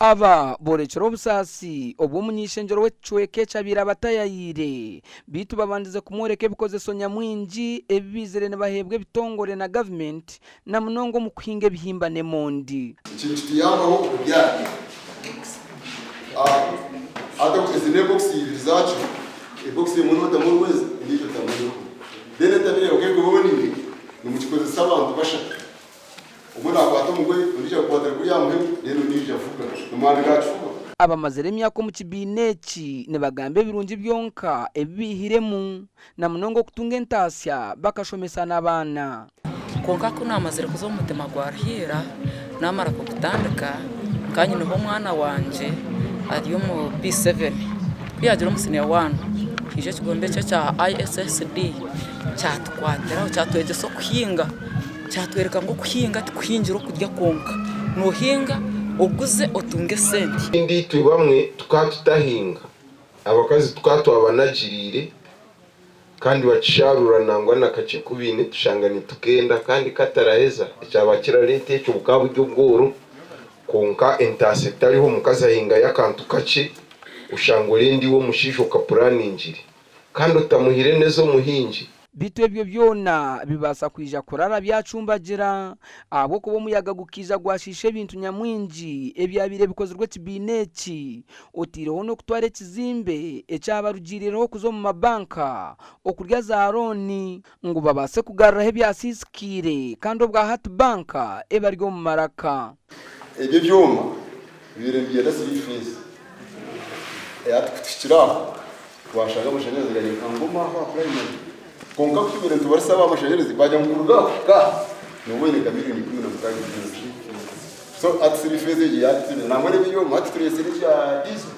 aba borekero busasi obwo munyishenjero wecweke cabira batayayire bitu babandize kumworeke bikoze sonya mwinji ebizere ne bahebwe bitongore na government na munongo mu kwinge bihimbane mondi ikintu kiyambaho ubyari ata kuzine boxi zacu boxi munota mu wezi ndicho tamuyo dene tabire okego boni ni mukikoze sabantu basha umuna kwato mugwe ndicho kwatara kuri yamuhe rero nije avuga umwana gacu abamazere myako mu kibineki ne bagambe birungi byonka ebihiremu na munongo kutunga entasya bakashomesa nabana konka ko namazere kuzo mutema gwarhira namara ko kutandika kanye no mwana wanje ariyo mu P7 kwiyagira umusine wa 1 kije kigombe cya ISSD cyatwatera cyatweje so kuhinga cyatwereka ngo kuhinga twinjira kujya konka no hinga uguze otunge senti indi tubamwe tukatutahinga abakazi tukatwabanagirire kandi bacisharura nangwa nakace kubine tushangane tukenda kandi kataraheza cyabakira lete cyo bukabu byo bworo konka entasitariho mukaza hinga yakantu kace ushangore ndi wo mushisho kapuraninjire kandi utamuhire nezo muhinji bitwe byo byona bibasa kwija kurara byacumbagira abo kubo muyaga gukiza gwashishe bintu nyamwinji ebyabire bikozerwe kibineki otiriho no kutware kizimbe ecabarugiriraho kuzo mu mabanka okurya za roni ngo babase kugarraho byasiskire kandi obwa hat banka ebaryo mu maraka ebyo byoma birembiye na service tukishira twashaka amashanyarazi ganye ngoma ha primary konka kutubira tubarisa amashanyarazi bajya mu ruga nubone kamiliyoni 15 so at service yati namwe byo matrese ya diesel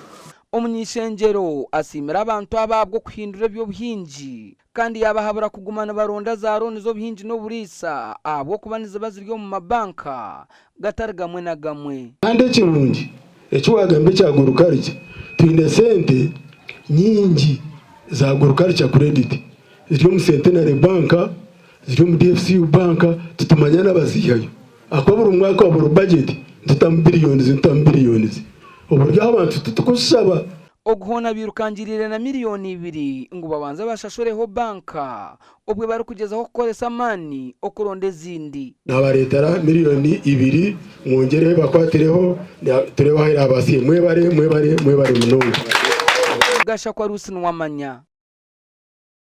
umunyishenjero asimira abantu ababwo kuhindura byo buhinji kandi yabahabura kugumana baronda za roni zo buhinji no burisa abo kubaniza baziryo mu mabanka gatargamwe na gamwe ande kirungi ecyo wagambe cyagurukarice twinde sente nyingi za gurukarice credit ziri mu Centenary banka ziri mu DFCU banka tutumanya n'abaziyayo akobura umwaka wa budget tutam billions uburyo abantu tutukusaba oguhona birukangirire na miliyoni 2 ngo babanza bashashoreho banka obwe bari kugezaho koresa mani okuronde zindi nabaretara miliyoni 2 mwongere bakwatireho tureba hera abasiye mwebare munongo gasha kwa rusi nwamanya